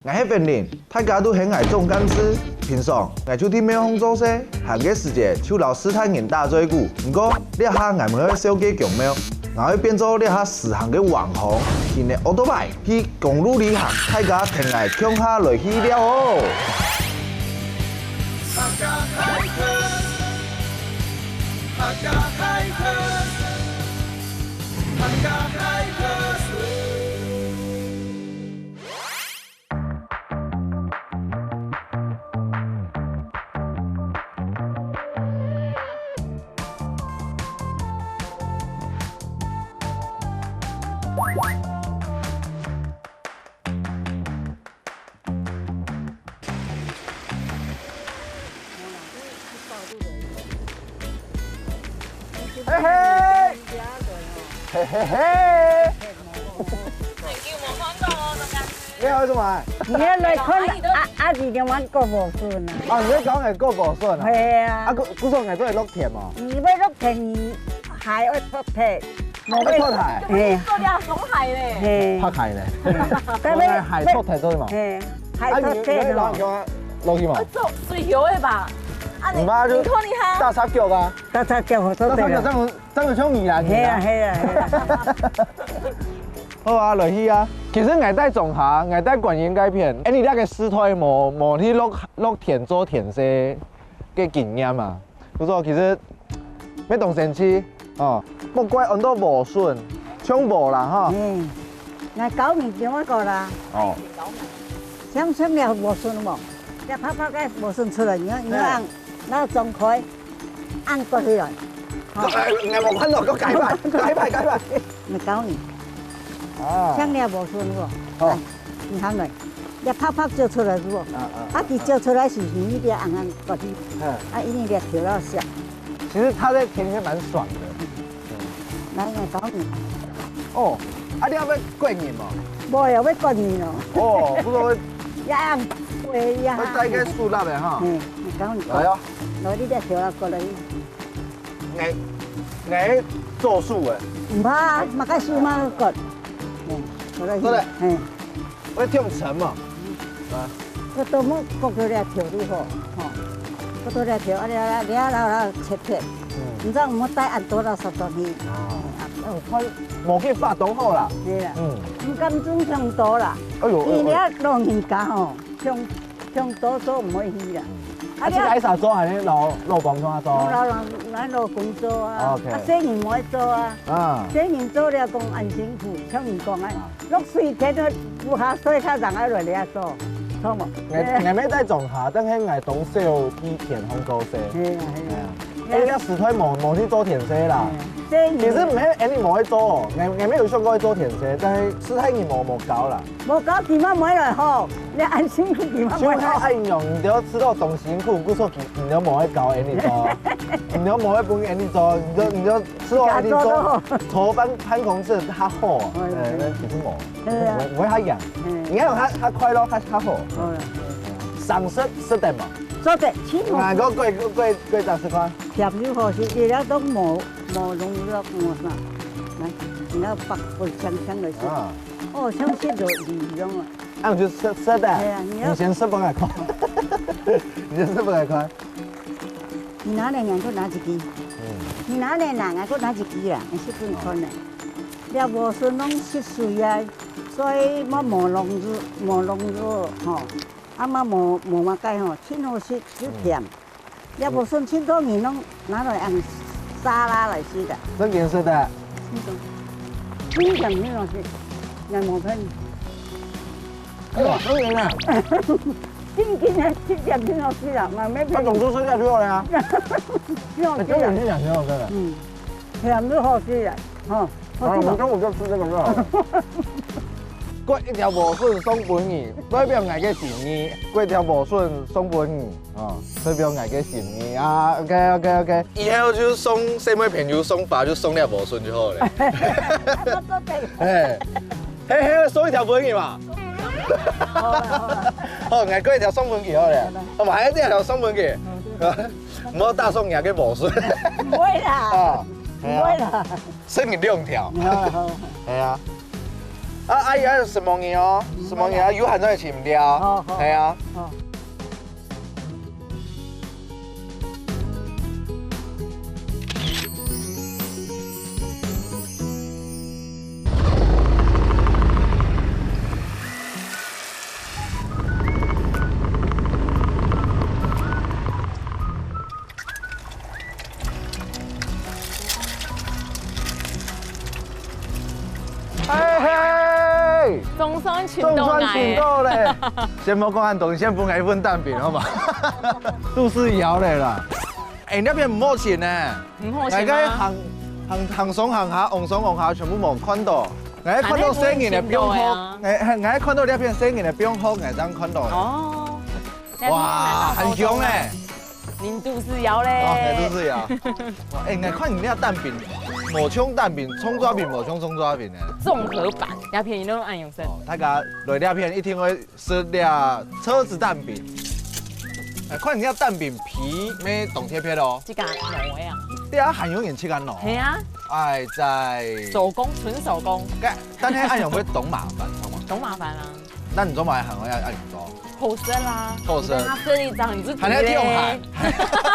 我迄边人，大家都很爱种干丝。平常我就伫咩方做事，下个世界手留斯坦人大最久。不过了下我们去小鸡强苗，然后变做了下时行嘅网红，现在奥多拜去公路旅行，大家挺爱抢下落去了哦。客家开课，客家开课，客家开课。嘿嘿，嘿嘿嘿。你好，什麼？你來看阿弟嘅玩過無順啊？哦，你講係個無順啊？係啊。啊，嗰種係都係碌田喎。你要碌田，鞋要脱蹄，冇乜脱蹄。係。做啲種係咧。拍鞋咧。咁係鞋脱蹄多啲嘛？係。鞋脱蹄咯。落去嘛？做水球嘅吧？唔係就你看你哈。大插腳啊！大插腳好多對啦。真係像宜蘭嘅。係啊係啊係啊。好啊，落去啊！其實我在種下，我在觀影改片，你那個師太冇去落田做田色嘅經驗嘛？不過其實要動身氣哦，不怪按到無順，搶無啦哈。我9年前我過啦。哦。想了無順冇？一拍嘅無順出來，你按，然後裝開，按過去來。我冇看到個改牌。我9年。啊，香料無順喎，好，你看嚟，一拍照出來喎，啊，佢照出來是圓一點，硬硬嗰啲，啊，一點調到香。其實它在田裡面蠻爽的。來我搞你。哦，啊，你要不要過年嘛？冇又要過年咯。哦，不過一樣會一樣。會帶個樹立嘅哈。我搞你。來哦。攞呢啲調過嚟。我做樹嘅。唔怕，乜嘅樹嘛割。對嘞，我跳唔沉嘛，佢到冇割佢哋條啲貨，割到啲條，你切片，唔知唔好帶按多少十多年，冇去發動好啦，係啦，唔敢種上多啦，哎呦，你一老人家吼，上多做唔可以去啦。啊，即係啥做係你老公做做？我老公做啊，啊生意唔可以做啊，生意做了講很辛苦，像你講啊，60天都不下水，他讓佢來你做，錯冇？我咩在種下，但係我懂少啲田烘高些。係啊係啊，你而時推冇去做田色啦。其實唔係你冇去做，我沒有想過去做田色，但係師太你冇搞啦。冇搞點樣買來好，你很辛苦點樣買來？哎呦，你都要知道懂辛苦，不說你都冇去搞你做，你都冇去幫你做，你就知道你做頭班公司較好，其實冇，唔會較贏，而家用較快樂較好。上色得嘛？做得錢冇。嗱，嗰貴30塊。條料好些，而家都冇弄咗我啥，嚟，然後白灰香香的色，哦，香色就唔用啦。啊，就色的。係啊，你先色幫我看，你先色幫我看。你拿嚟人，佢拿一支。你拿嚟人啊，佢拿一支啦，你識唔看咧？你無順攏濕水啊，所以冇弄咗，吼，啊冇乜解吼，天好濕又甜。要不順天多年攏拿來按沙拉來食的。這顏色的。呢種呢種是人冇噴。哇，當然啦。今天吃點挺好吃的，買咩？它總是剩下最好的呀。挺好吃的。中午挺好吃的。甜都好吃的，哈。我們中午就吃這個就好了。過一條無順送本兒，代表我嘅善意。過一條無順送本兒，代表我嘅善意啊。OK。以後就送什麼朋友送法就送條無順就好了。嘿，送一條本兒嘛。好，我過一條送本兒好了。我們還有第二條送本兒，唔好大送人嘅無順。唔會啦，唔會啦。剩你2條。係啊。阿姨啊，什么嘢哦？什么嘢啊？有含在一起唔掉？好好系啊。哦。嘿嘿，中山群中川岛来群岛咧，先莫讲按东，先分一份蛋饼好嘛？都是摇的啦。哎，那边唔好钱呢，唔好大食吗？家行上行下，往上往下，全部冇看到。我看到生意的冰河，我看到那片生意的冰河，我才看到。哦，哇，很凶哎！您都是摇哦，嘞，都是摇。哇，哎，我看你那蛋饼，冇冲蛋饼，葱抓饼冇冲葱抓饼呢。综合版，鸦片都按用生。哦，大家来那片一定会吃俩车子蛋饼。哎，看你那蛋饼皮没冻贴片哦。这个挪的啊，你啊含有眼吃干喏。系啊，哎，在。手工纯手工，但係按用會懂麻煩，懂嗎？懂麻烦啊。那你做埋行要按用做。后生啦，後生他生一张，你是還要跳海，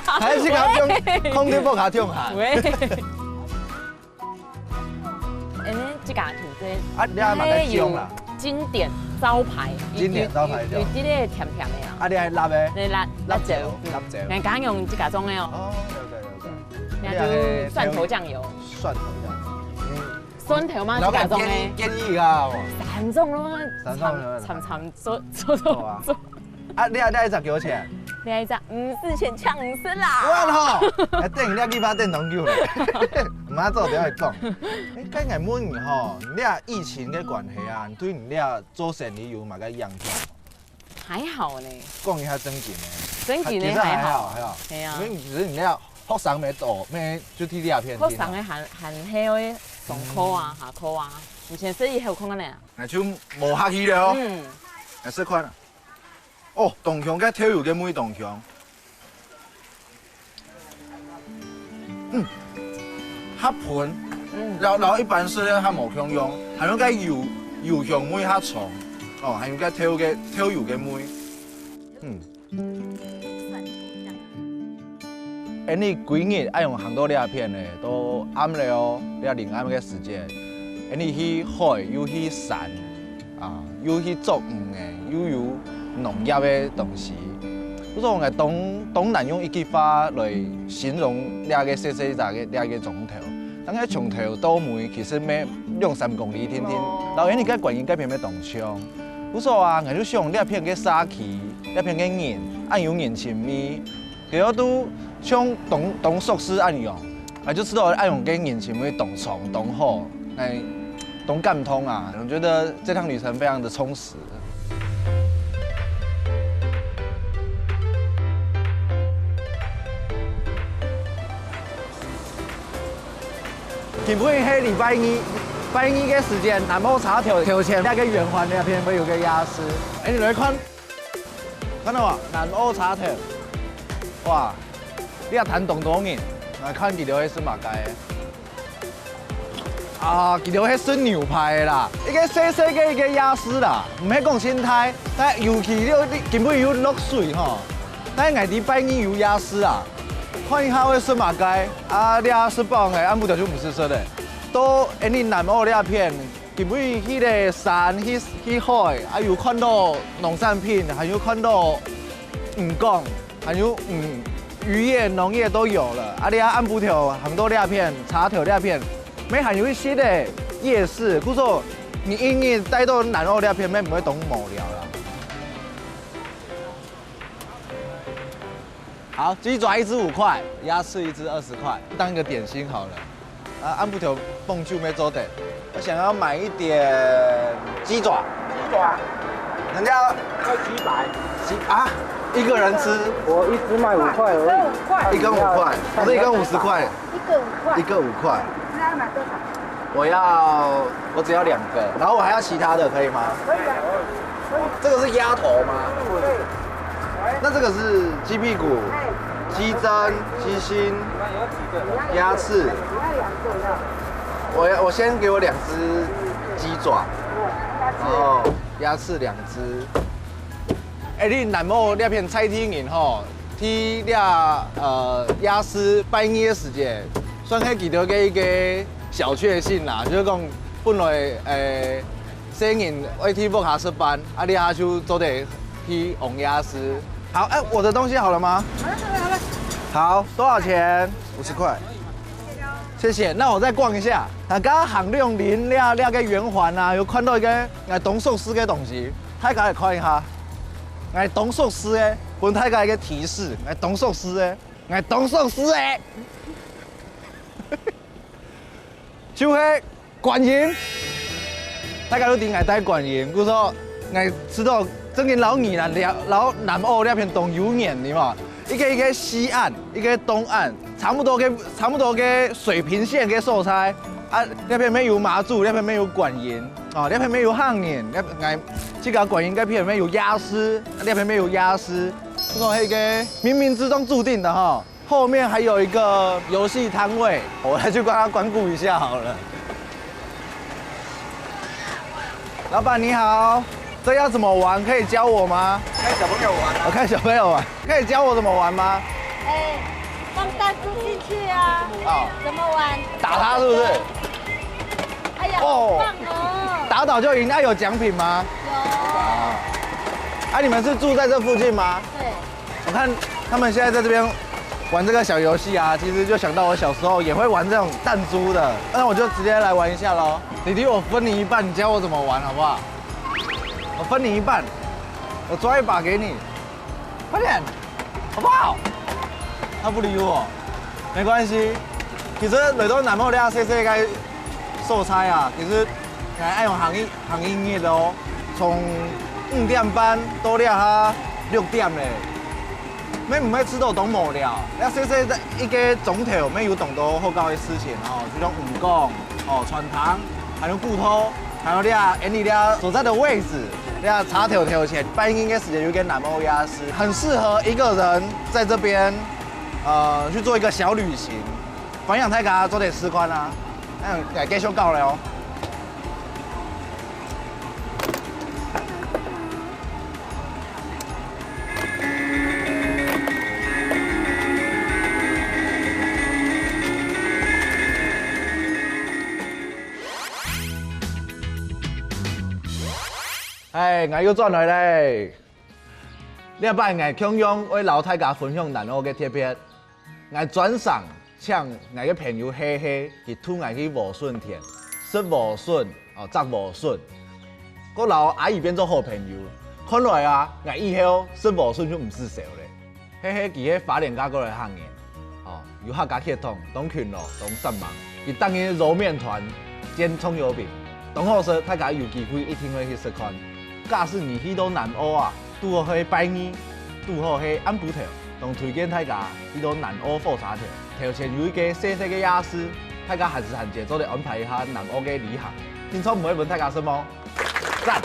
還是甲用空調波卡跳海。喂，哎，这个土这啊，你阿嘛在種啦。经典招牌，經典招牌有这个甜甜的啦，啊，你係辣嘅？你辣椒，辣椒。人家用这个种的哦，哦，了解。人家就蒜头酱油，蒜頭醬。蒜頭嘛，這個種咧，建議㗎。三種咯，三種參做。啊，你係幾多錢？你係只54錢搶50啦。哇吼！等你200電動球咧，唔啱做點去講？誒，今日問你吼，你疫情嘅關係啊，對你做生意有嘛個影響？還好呢，講一下增減咧。整體呢其實還還好，好，係啊。因為只是你學生沒多，沒就睇啲片。學生嘅含迄個上課啊、下課啊，以前生意還有看緊呢。那就無客氣了哦。嗯。來試看。哦，動向嘅跳油嘅每動向。較盤。然後一般是咧較無香用，還有個油香梅較重。哦，還有個跳油嘅梅。你幾日愛用很多兩片咧，都暗了哦，你臨暗嘅時間，你去海又去山，又去作魚嘅，又有農業嘅東西。嗰種係東南用一句話來形容兩個細細隻嘅兩個種頭。當佢從頭到尾其實咩2-3公里天天，然後你個觀音嗰邊咩動槍。不錯啊，我就想兩片嘅沙器，兩片嘅鹽，按有鹽前味，其實都像當熟食按用，我就知道按用跟鹽前味當重當好，當感通啊，我覺得這趟旅程非常的充實。基本係禮拜二嘅時間，南澳茶條前那個圓環那邊會有個鴨絲。你來看到嗎？南澳茶條，哇！你要談多年，來看幾條係什麼雞？幾條係算牛排啦，一個細細嘅一個鴨絲啦，唔係講青苔，但尤其你根本有落水吼，但係禮拜二有鴨絲啊。看一下會什麼雞？你是幫係按部條就唔是說的，都你南澳呢片，基本迄個山、迄海，有看到農產品，還有看到漁港，還有漁業、農業都有了。你按部條很多呢片，茶條呢片，沒還有一些的夜市，故說你硬硬帶到南澳呢片，咩唔會懂無聊啦。好，雞爪1隻5塊，鴨翅1隻20塊，當一個點心好了。按部條蹦就沒做的，我想要買一點雞爪。雞爪，人家要雞百。一個人吃？我一隻賣5塊而已。一根5塊，我這一根50塊。一個5塊。你要買多少？我只要2個，然後我還要其他的，可以嗎？可以啊，可以。這個是鴨頭嗎？對。那這個是雞屁股、雞胗、雞心、鴨翅。我先給我2隻雞爪。然后鸭翅2只。哎，你南澳那片菜天人吼，去了鸭丝拜年的时节，算迄记得一个小确幸啦，就是讲本来生人爱去木下上班，啊你下就做得去红鸭丝。好，哎，我的东西好了吗？好了，好了，好了。好，多少钱？50块。谢谢。那我再逛一下。啊，刚刚行用林了个圆环啊，有看到一个董寿司的东西，大家来看一下。董寿司的，本大家一个提示，董寿司的，董寿司的，就是观音。大家都顶爱带观音，比如说吃到整个老年啦，老南澳那片东油面，你嘛？一个西岸，一个东岸，差不多个水平线嘅所在。啊，那边没有麻祖，那边没有观音，哦，那边没有汉人，这个观音那边没有鸭丝，那边没有鸭丝，这种那个冥冥之中注定的哈。后面还有一个游戏摊位，我来去帮他光顾一下好了。老板你好，这要怎么玩？可以教我吗？看小朋友玩。我看小朋友玩，可以教我怎么玩吗？哎，放弹珠进去啊。好。怎么玩？打他是不是？哎呀，哦好棒哦！打倒就赢，那有奖品吗？有。啊，你们是住在这附近吗？对。我看他们现在在这边玩这个小游戏啊，其实就想到我小时候也会玩这种弹珠的，那我就直接来玩一下喽。弟弟，我分你一半，你教我怎么玩好不好？我分你一半，我抓一把给你，快点，好不好？他不理我，没关系。其实来到南澳了，细细个素菜啊，其实爱用行业的哦，从5点半到了哈6点嘞。咩唔爱吃到懂无聊，那细细一个钟头没有懂到好高的事情哦，就像武功哦、穿堂，还有骨头，还有你所在的位置，茶条前半夜的时间有个南澳鸭丝，很适合一个人在这边去做一个小旅行，反正大家做点吃宽啊，也继续搞了哦。哎，我又转来嘞！礼拜我强勇为老大家分享南澳嘅贴片，我转送请我嘅朋友希希去推我去无顺田，食无顺哦，摘无顺，我老阿姨变做好朋友。看来啊，我以后食无顺就唔是少咧。希希伫喺花莲家过来行嘅，哦，有客家血统，懂群咯，懂三芒，伊当嘅揉面团煎葱油饼，董好食，大家有机会一定会去食看。假使你去到南澳啊，拄好去拜年，拄好去安补条，同推荐大家去到南澳火茶条，条前有一个细细的雅思，大家还是很节奏的安排一下南澳的旅行。清楚唔会问大家什么？赞。